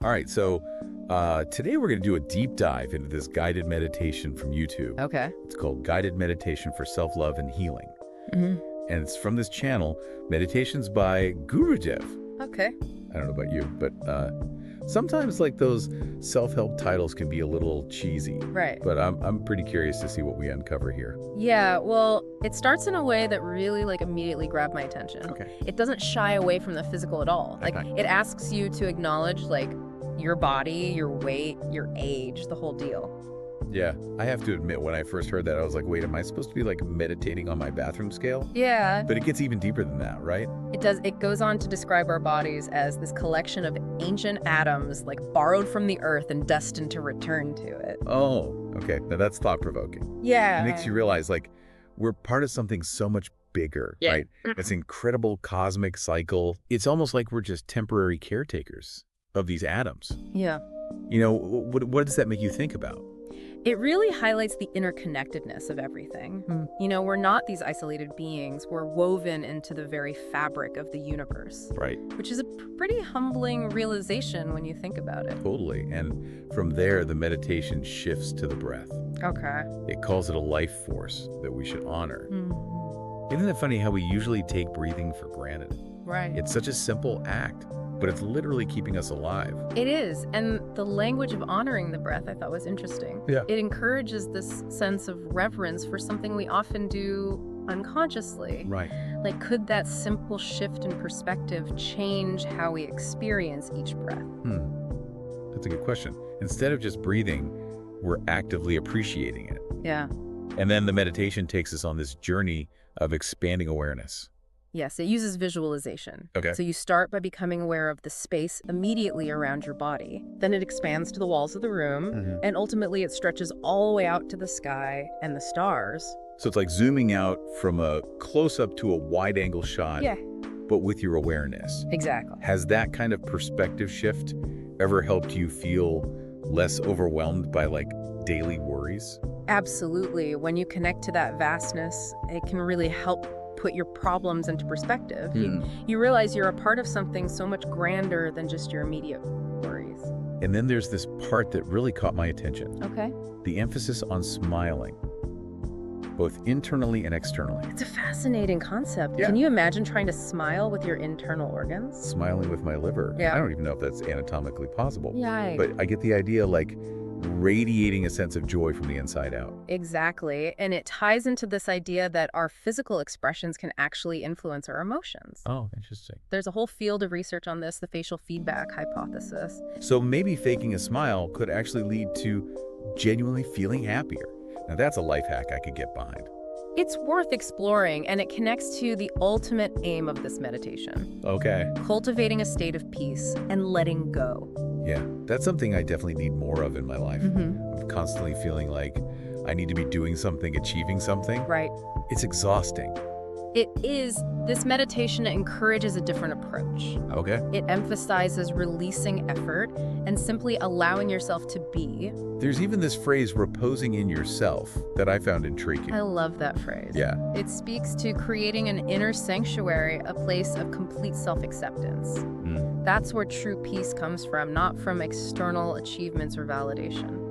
All right, so today we're going to do a deep dive into this guided meditation from YouTube. Okay. It's called Guided Meditation for Self-Love and Healing. hmm And it's from this channel, Meditations by Gurudev. Okay. I don't know about you, but sometimes like those self-help titles can be a little cheesy. Right. But I'm pretty curious to see what we uncover here. Yeah, well, it starts in a way that really immediately grabbed my attention. Okay. It doesn't shy away from the physical at all. Okay. It asks you to acknowledge your body, your weight, your age, the whole deal. Yeah, I have to admit, when I first heard that, I was like, wait, am I supposed to be meditating on my bathroom scale? Yeah. But it gets even deeper than that, right? It does. It goes on to describe our bodies as this collection of ancient atoms, borrowed from the earth and destined to return to it. Oh, okay. Now that's thought-provoking. Yeah. It makes you realize, we're part of something so much bigger, Yeah. right? It's an incredible cosmic cycle. It's almost like we're just temporary caretakers of these atoms. Yeah. You know, what does that make you think about? It really highlights the interconnectedness of everything. We're not these isolated beings. We're woven into the very fabric of the universe. Right. Which is a pretty humbling realization when you think about it. Totally. And from there, the meditation shifts to the breath. Okay. It calls it a life force that we should honor. Isn't it funny how we usually take breathing for granted? Right. It's such a simple act, but it's literally keeping us alive. It is. And the language of honoring the breath I thought was interesting. Yeah. It encourages this sense of reverence for something we often do unconsciously. Right. Could that simple shift in perspective change how we experience each breath? That's a good question. Instead of just breathing, we're actively appreciating it. Yeah. And then the meditation takes us on this journey of expanding awareness. Yes, it uses visualization. Okay. So you start by becoming aware of the space immediately around your body. Then it expands to the walls of the room, and ultimately it stretches all the way out to the sky and the stars. So it's like zooming out from a close-up to a wide-angle shot, Yeah, but with your awareness. exactly. Has that kind of perspective shift ever helped you feel less overwhelmed by daily worries? Absolutely. When you connect to that vastness, it can really help put your problems into perspective. You realize you're a part of something so much grander than just your immediate worries. And then there's this part that really caught my attention. Okay. The emphasis on smiling, both internally and externally. It's a fascinating concept. Yeah. Can you imagine trying to smile with your internal organs? Smiling with my liver. Yeah. I don't even know if that's anatomically possible. Yeah. But I get the idea, radiating a sense of joy from the inside out. Exactly. And it ties into this idea that our physical expressions can actually influence our emotions. Oh, interesting. There's a whole field of research on this, the facial feedback hypothesis. So maybe faking a smile could actually lead to genuinely feeling happier. Now that's a life hack I could get behind. It's worth exploring, and it connects to the ultimate aim of this meditation: Okay. cultivating a state of peace and letting go. Yeah, that's something I definitely need more of in my life. I'm constantly feeling like I need to be doing something, achieving something. Right. It's exhausting. It is. This meditation encourages a different approach. Okay. It emphasizes releasing effort and simply allowing yourself to be. There's even this phrase, reposing in yourself, that I found intriguing. I love that phrase. Yeah. It speaks to creating an inner sanctuary, a place of complete self-acceptance. That's where true peace comes from, not from external achievements or validation.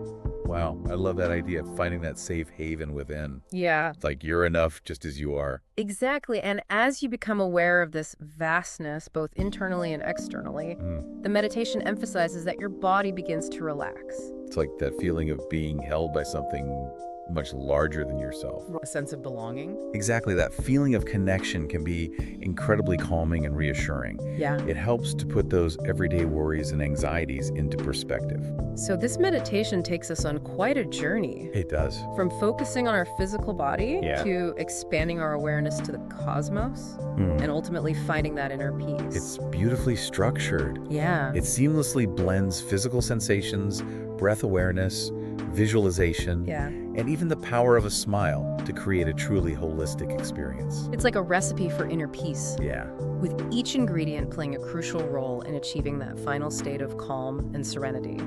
Wow, I love that idea of finding that safe haven within. Yeah. It's like you're enough just as you are. Exactly. And as you become aware of this vastness, both internally and externally, the meditation emphasizes that your body begins to relax. It's like that feeling of being held by something much larger than yourself. A sense of belonging. Exactly, that feeling of connection can be incredibly calming and reassuring. Yeah. It helps to put those everyday worries and anxieties into perspective. So this meditation takes us on quite a journey. It does. From focusing on our physical body Yeah. to expanding our awareness to the cosmos and ultimately finding that inner peace. It's beautifully structured. Yeah. It seamlessly blends physical sensations, breath awareness, visualization, Yeah. and even the power of a smile to create a truly holistic experience. It's like a recipe for inner peace, Yeah. with each ingredient playing a crucial role in achieving that final state of calm and serenity.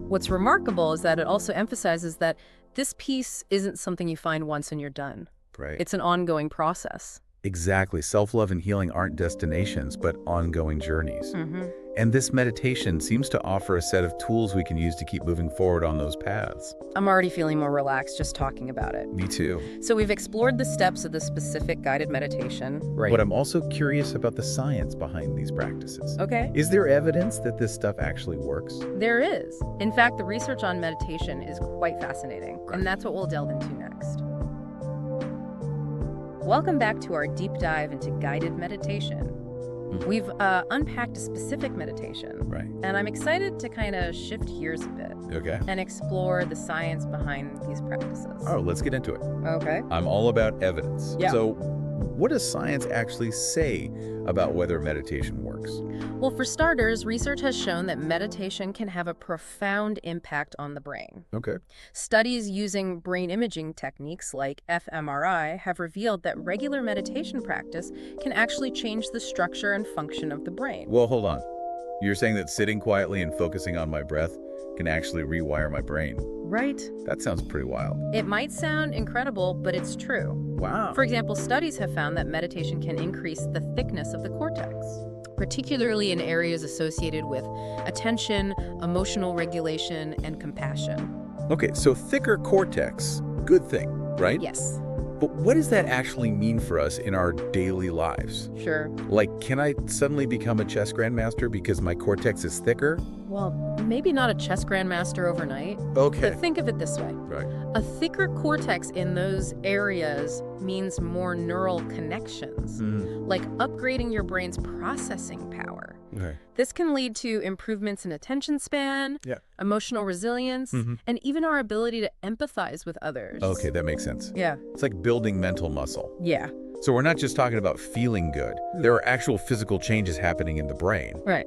What's remarkable is that it also emphasizes that this peace isn't something you find once and you're done. Right. It's an ongoing process. Exactly. Self-love and healing aren't destinations, but ongoing journeys. And this meditation seems to offer a set of tools we can use to keep moving forward on those paths. I'm already feeling more relaxed just talking about it. Me too. So we've explored the steps of the specific guided meditation. Right. But I'm also curious about the science behind these practices. Okay. Is there evidence that this stuff actually works? There is. In fact, the research on meditation is quite fascinating, Right. and that's what we'll delve into next. Welcome back to our deep dive into guided meditation. We've unpacked a specific meditation, Right. and I'm excited to kind of shift gears a bit Okay. and explore the science behind these practices. Oh, let's get into it. Okay. I'm all about evidence. Yeah. So what does science actually say about whether meditation works? Well, for starters, research has shown that meditation can have a profound impact on the brain. Okay. Studies using brain imaging techniques like fMRI have revealed that regular meditation practice can actually change the structure and function of the brain. Well, hold on. You're saying that sitting quietly and focusing on my breath can actually rewire my brain. Right. That sounds pretty wild. It might sound incredible, but it's true. Wow. For example, studies have found that meditation can increase the thickness of the cortex, particularly in areas associated with attention, emotional regulation, and compassion. Okay, so thicker cortex, good thing, right? Yes, But what does that actually mean for us in our daily lives? sure. Like, can I suddenly become a chess grandmaster because my cortex is thicker? Well, maybe not a chess grandmaster overnight, Okay. but think of it this way. Right. A thicker cortex in those areas means more neural connections, like upgrading your brain's processing power. Okay. This can lead to improvements in attention span, Yeah. emotional resilience, and even our ability to empathize with others. Okay, that makes sense. Yeah. It's like building mental muscle. Yeah. So we're not just talking about feeling good. There are actual physical changes happening in the brain. Right.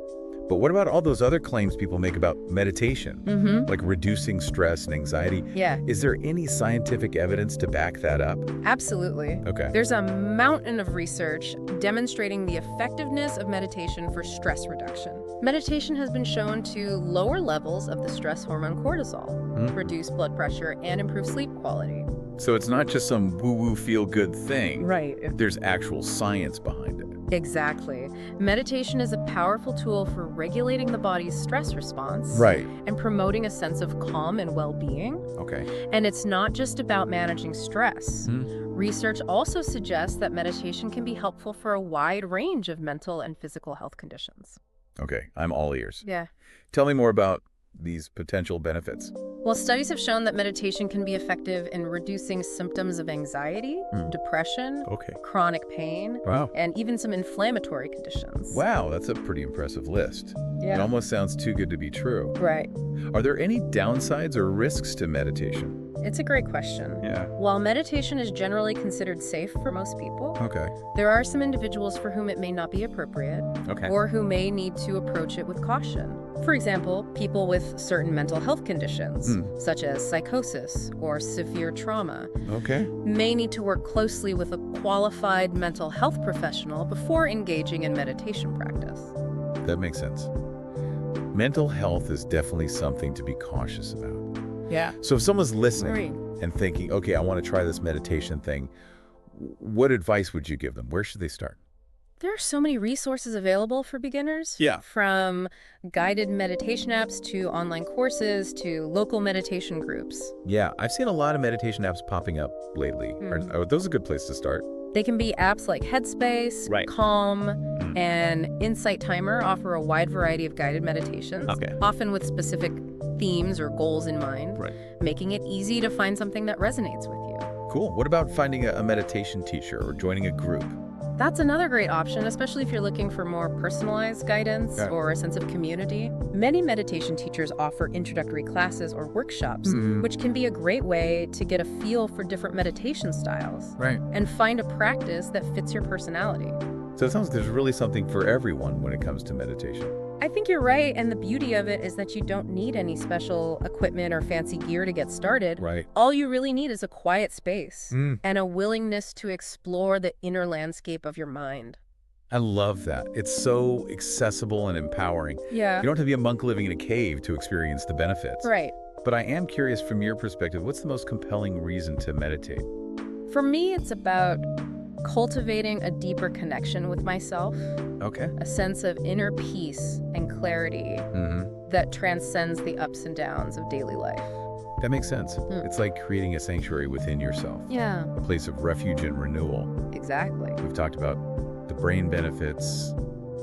But what about all those other claims people make about meditation? Mm-hmm. Like reducing stress and anxiety? Yeah, Is there any scientific evidence to back that up? absolutely. Okay. There's a mountain of research demonstrating the effectiveness of meditation for stress reduction. Meditation has been shown to lower levels of the stress hormone cortisol, reduce blood pressure, and improve sleep quality. So it's not just some woo-woo feel-good thing. Right. There's actual science behind it. Exactly. Meditation is a powerful tool for regulating the body's stress response Right. and promoting a sense of calm and well-being. Okay. And it's not just about managing stress. Research also suggests that meditation can be helpful for a wide range of mental and physical health conditions. Okay. I'm all ears. Yeah. Tell me more about these potential benefits. Well, studies have shown that meditation can be effective in reducing symptoms of anxiety, depression, Okay. chronic pain, Wow. and even some inflammatory conditions. Wow, that's a pretty impressive list. Yeah. It almost sounds too good to be true. Right. Are there any downsides or risks to meditation? It's a great question. Yeah. While meditation is generally considered safe for most people, Okay. there are some individuals for whom it may not be appropriate Okay. or who may need to approach it with caution. For example, people with certain mental health conditions, such as psychosis or severe trauma, Okay. may need to work closely with a qualified mental health professional before engaging in meditation practice. That makes sense. Mental health is definitely something to be cautious about. Yeah. So if someone's listening Right. and thinking, okay, I want to try this meditation thing, what advice would you give them? Where should they start? There are so many resources available for beginners. Yeah. From guided meditation apps to online courses to local meditation groups. Yeah, I've seen a lot of meditation apps popping up lately. Are those a good place to start? They can be apps like Headspace, Right. Calm, and Insight Timer offer a wide variety of guided meditations, Okay. often with specific themes or goals in mind, Right. making it easy to find something that resonates with you. Cool. What about finding a meditation teacher or joining a group? That's another great option, especially if you're looking for more personalized guidance Okay. or a sense of community. Many meditation teachers offer introductory classes or workshops, which can be a great way to get a feel for different meditation styles Right. and find a practice that fits your personality. So it sounds like there's really something for everyone when it comes to meditation. I think you're right, and the beauty of it is that you don't need any special equipment or fancy gear to get started. Right. All you really need is a quiet space Mm. and a willingness to explore the inner landscape of your mind. I love that. It's so accessible and empowering. Yeah. You don't have to be a monk living in a cave to experience the benefits. Right. But I am curious from your perspective, what's the most compelling reason to meditate? For me, it's about cultivating a deeper connection with myself, Okay. a sense of inner peace and clarity that transcends the ups and downs of daily life. That makes sense. It's like creating a sanctuary within yourself. Yeah, A place of refuge and renewal. exactly. We've talked about the brain benefits,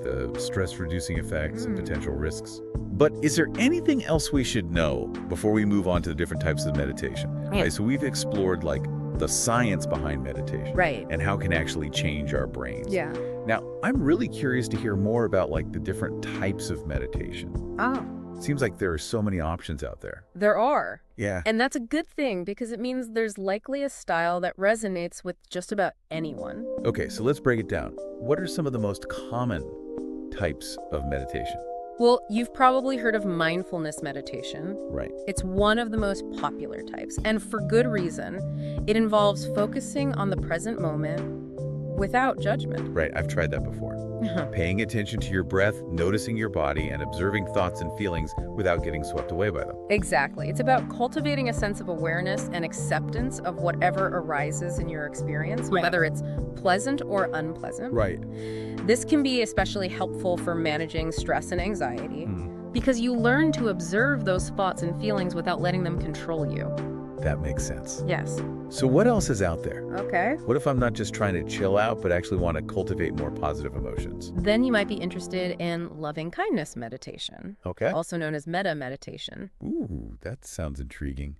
the stress-reducing effects, and potential risks. But is there anything else we should know before we move on to the different types of meditation? Yeah. Right, so we've explored like the science behind meditation. Right. And how it can actually change our brains. Yeah. Now, I'm really curious to hear more about like the different types of meditation. Oh, Seems like there are so many options out there. there are. Yeah. And that's a good thing because it means there's likely a style that resonates with just about anyone. Okay, so let's break it down. What are some of the most common types of meditation? Well, you've probably heard of mindfulness meditation. Right. It's one of the most popular types, and for good reason. It involves focusing on the present moment without judgment. Right, I've tried that before. Paying attention to your breath, noticing your body, and observing thoughts and feelings without getting swept away by them. Exactly. It's about cultivating a sense of awareness and acceptance of whatever arises in your experience, whether it's pleasant or unpleasant. Right. This can be especially helpful for managing stress and anxiety because you learn to observe those thoughts and feelings without letting them control you. That makes sense. Yes. So what else is out there? Okay. What if I'm not just trying to chill out, but actually want to cultivate more positive emotions? Then you might be interested in loving kindness meditation, Okay. also known as metta meditation. Ooh, that sounds intriguing.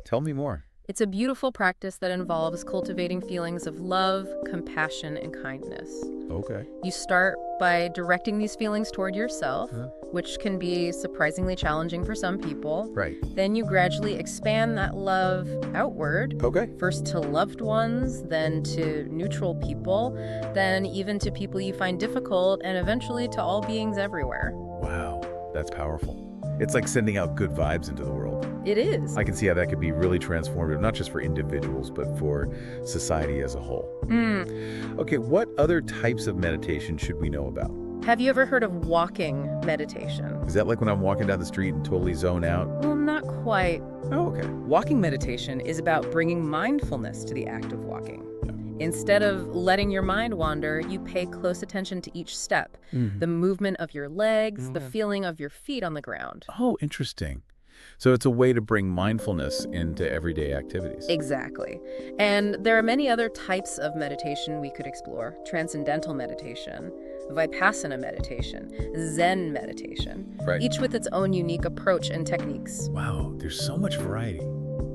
Tell me more. It's a beautiful practice that involves cultivating feelings of love, compassion, and kindness. Okay. You start by directing these feelings toward yourself, which can be surprisingly challenging for some people. Right. Then you gradually expand that love outward, Okay. first to loved ones, then to neutral people, then even to people you find difficult, and eventually to all beings everywhere. Wow, that's powerful. It's like sending out good vibes into the world. It is. I can see how that could be really transformative, not just for individuals, but for society as a whole. Okay, what other types of meditation should we know about? Have you ever heard of walking meditation? Is that like when I'm walking down the street and totally zone out? Well, not quite. Oh, okay. Walking meditation is about bringing mindfulness to the act of walking. Instead of letting your mind wander, you pay close attention to each step, the movement of your legs, the feeling of your feet on the ground. Oh, interesting. So it's a way to bring mindfulness into everyday activities. Exactly. And there are many other types of meditation we could explore. Transcendental meditation, Vipassana meditation, Zen meditation, Right. each with its own unique approach and techniques. Wow, there's so much variety.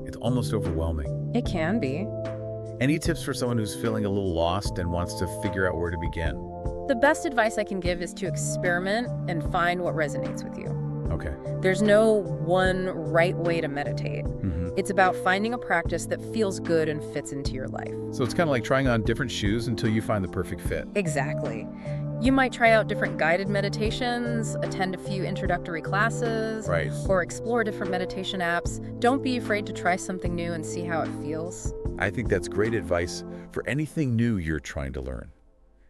It's almost overwhelming. It can be. Any tips for someone who's feeling a little lost and wants to figure out where to begin? The best advice I can give is to experiment and find what resonates with you. Okay. There's no one right way to meditate. It's about finding a practice that feels good and fits into your life. So it's kind of like trying on different shoes until you find the perfect fit. Exactly. You might try out different guided meditations, attend a few introductory classes, Right. or explore different meditation apps. Don't be afraid to try something new and see how it feels. I think that's great advice for anything new you're trying to learn.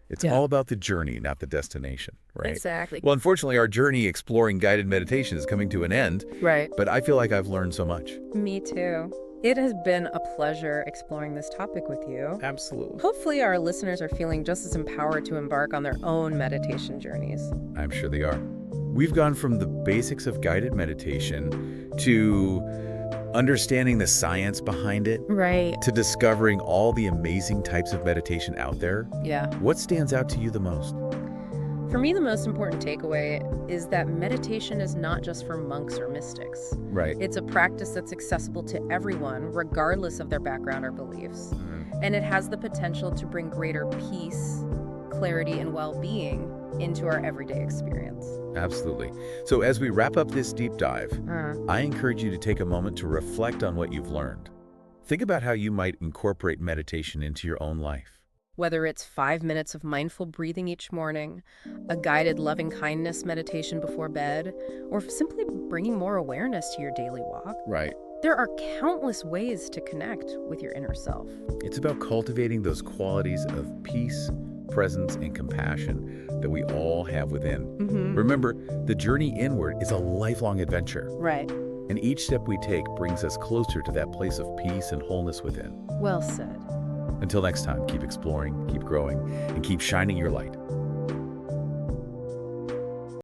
It's Yeah. all about the journey, not the destination, right? Exactly. Well, unfortunately, our journey exploring guided meditation is coming to an end, Right. but I feel like I've learned so much. Me too. It has been a pleasure exploring this topic with you. Absolutely. Hopefully our listeners are feeling just as empowered to embark on their own meditation journeys. I'm sure they are. We've gone from the basics of guided meditation to understanding the science behind it, Right. to discovering all the amazing types of meditation out there. Yeah. What stands out to you the most? For me, the most important takeaway is that meditation is not just for monks or mystics. Right. It's a practice that's accessible to everyone, regardless of their background or beliefs. And it has the potential to bring greater peace, clarity, and well-being into our everyday experience. Absolutely. So as we wrap up this deep dive, I encourage you to take a moment to reflect on what you've learned. Think about how you might incorporate meditation into your own life. Whether it's 5 minutes of mindful breathing each morning, a guided loving kindness meditation before bed, or simply bringing more awareness to your daily walk, Right. there are countless ways to connect with your inner self. It's about cultivating those qualities of peace, presence, and compassion that we all have within. Remember, the journey inward is a lifelong adventure, Right. and each step we take brings us closer to that place of peace and wholeness within. Well said. Until next time, keep exploring, keep growing, and keep shining your light.